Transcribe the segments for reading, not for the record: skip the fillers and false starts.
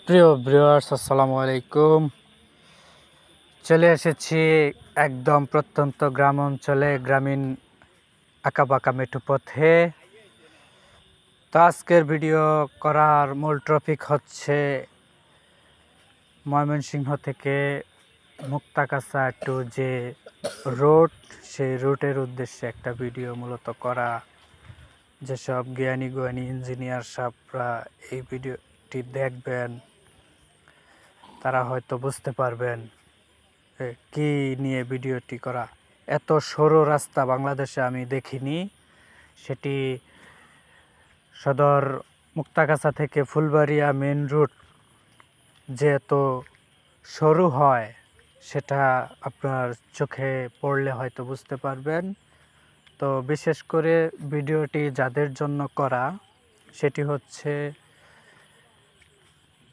প্রিয় ভিউয়ার্স, আসসালামু আলাইকুম। চলে এসেছি একদম প্রত্যন্ত গ্রাম অঞ্চলে, গ্রামীণ আঁকাবাঁকা মেঠো পথে। তো আজকের ভিডিও করার মূল টপিক হচ্ছে ময়মনসিংহ থেকে মুক্তাগাছা টু যে রোড, সেই রুটের উদ্দেশ্যে একটা ভিডিও মূলত করা। যেসব জ্ঞানী ইঞ্জিনিয়ার সাহেবরা এই ভিডিওটি দেখবেন তারা হয়তো বুঝতে পারবেন কি নিয়ে ভিডিওটি করা। এত সরু রাস্তা বাংলাদেশে আমি দেখিনি। সেটি সদর মুক্তাগাছা থেকে ফুলবাড়িয়া মেন রুট যে এত সরু হয় সেটা আপনার চোখে পড়লে হয়তো বুঝতে পারবেন। তো বিশেষ করে ভিডিওটি যাদের জন্য করা সেটি হচ্ছে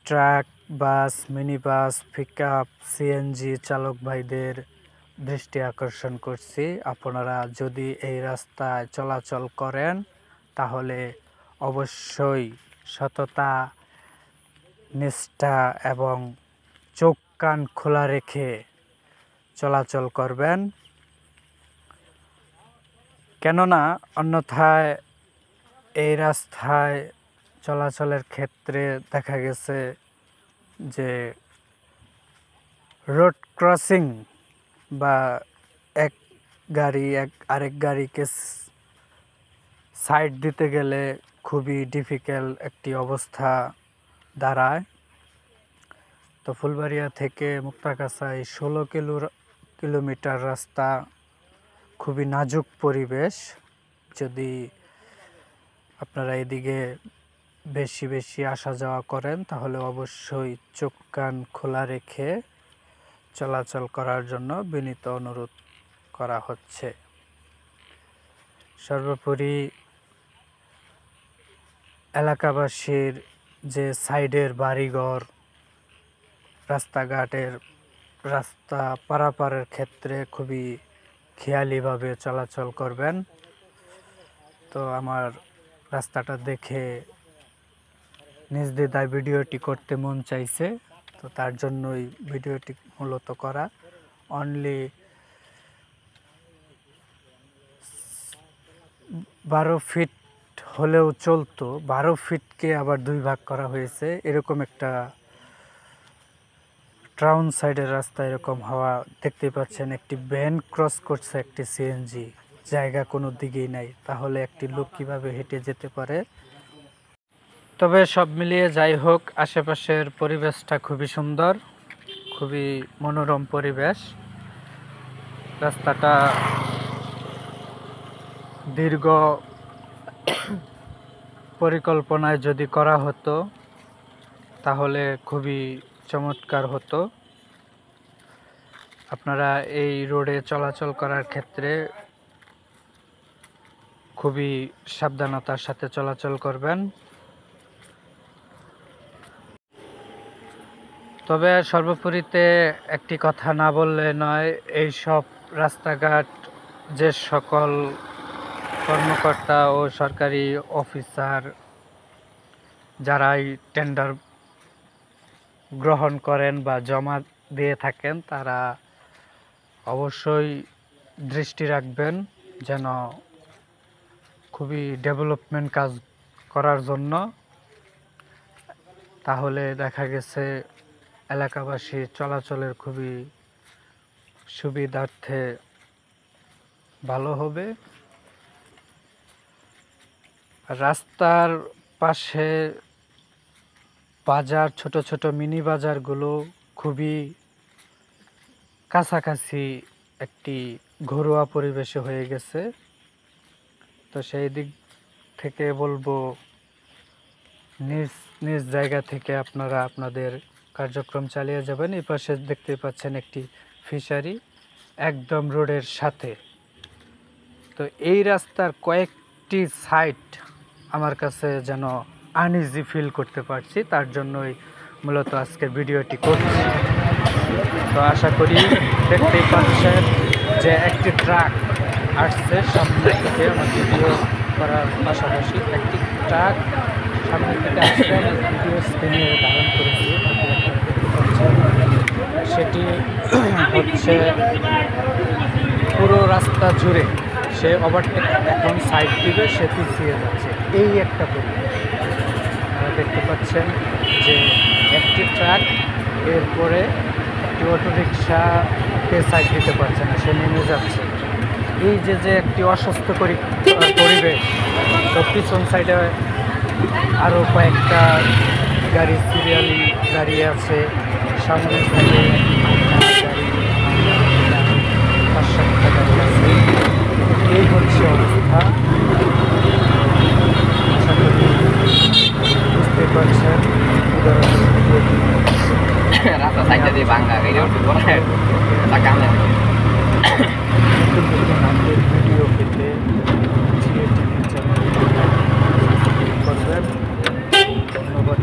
ট্রাক, বাস, মিনি বাস, পিকআপ, সিএনজি চালক ভাইদের দৃষ্টি আকর্ষণ করছি। আপনারা যদি এই রাস্তায় চলাচল করেন তাহলে অবশ্যই সততা, নিষ্ঠা এবং চোখ কান খোলা রেখে চলাচল করবেন, কেননা অন্যথায় এই রাস্তায় চলাচলের ক্ষেত্রে দেখা গেছে যে রোড ক্রসিং বা এক গাড়ি আরেক গাড়িকে সাইড দিতে গেলে খুবই ডিফিকাল্ট একটি অবস্থা দাঁড়ায়। তো ফুলবাড়িয়া থেকে মুক্তাগাছায় 16 কিলোমিটার রাস্তা, খুবই নাজুক পরিবেশ। যদি আপনারা এদিকে বেশি আসা যাওয়া করেন তাহলে অবশ্যই চোখ কান খোলা রেখে চলাচল করার জন্য বিনীত অনুরোধ করা হচ্ছে। সর্বোপরি এলাকাবাসীর যে সাইডের বাড়িঘর, রাস্তা পারাপারের ক্ষেত্রে খুবই খেয়ালিভাবে চলাচল করবেন। তো আমার রাস্তাটা দেখে নির্দ্বিধায় ভিডিওটি করতে মন চাইছে, তো তার জন্যই ভিডিওটি মূলত করা। অনলি 12 ফিট হলেও চলতো, 12 ফিটকে আবার 2 ভাগ করা হয়েছে। এরকম একটা টাউন সাইডের রাস্তা এরকম হওয়া দেখতে পাচ্ছেন। একটি ভ্যান ক্রস করছে একটি সিএনজি, জায়গা কোনো দিকেই নাই, তাহলে একটি লোক কিভাবে হেঁটে যেতে পারে। তবে সব মিলিয়ে যাই হোক, আশেপাশের পরিবেশটা খুবই সুন্দর, খুবই মনোরম পরিবেশ। রাস্তাটা দীর্ঘ পরিকল্পনায় যদি করা হতো তাহলে খুবই চমৎকার হতো। আপনারা এই রোডে চলাচল করার ক্ষেত্রে খুবই সাবধানতার সাথে চলাচল করবেন। তবে সর্বোপরিতে একটি কথা না বললে নয়, এই সব রাস্তাঘাট যে সকল কর্মকর্তা ও সরকারি অফিসার যারাই টেন্ডার গ্রহণ করেন বা জমা দিয়ে থাকেন, তারা অবশ্যই দৃষ্টি রাখবেন যেন খুবই ডেভেলপমেন্ট কাজ করার জন্য। তাহলে দেখা গেছে এলাকাবাসী চলাচলের খুবই সুবিধার্থে ভালো হবে। রাস্তার পাশে বাজার, ছোট ছোট মিনি বাজারগুলো খুবই কাছাকাছি একটি ঘরোয়া পরিবেশে হয়ে গেছে। তো সেই দিক থেকে বলবো, নিজ নিজ জায়গা থেকে আপনারা আপনাদের কার্যক্রম চালিয়ে যাবেন। এই পাশে দেখতে পাচ্ছেন একটি ফিশারি একদম রোডের সাথে। তো এই রাস্তার কয়েকটি সাইড আমার কাছে যেন আনইজি ফিল করতে পারছি, তার জন্যই মূলত আজকের ভিডিওটি করছি। তো আশা করি দেখতেই পাচ্ছেন যে একটি ট্রাক আসছে সামনে থেকে। আমার ভিডিও করার পাশাপাশি একটি ট্রাক সামনে থেকে আসছে, ভিডিও স্ক্রিনে ধারণ করেছি। সেটি হচ্ছে পুরো রাস্তা জুড়ে সে ওভারটেক এখন সাইড দিবে, সে পিছিয়ে যাচ্ছে। এই একটা পরিবেশ আপনারা দেখতে পাচ্ছেন যে একটি ট্রাক, এরপরে একটি অটোরিকশাকে সাইড দিতে পারছে না, সে নেমে যাচ্ছে। এই যে যে একটি অস্বাস্থ্যকর পরিবেশ। তো পিছন সাইডে আরও কয়েকটা গাড়ি সিরিয়ালি দাঁড়িয়ে আছে, সামনের সাইডে গাড়ি 5-7টা গাড়ি আছে। এই হচ্ছে অবস্থা। আশা করি বুঝতে পারছেন। রাস্তা সাইডটা দিয়ে ভাঙা গাড়ি উঠে পড়ে টাকা নেই। নতুন নতুন আপডেট ভিডিও পেতে জিএ টিভি চ্যানেল করবেন। ধন্যবাদ।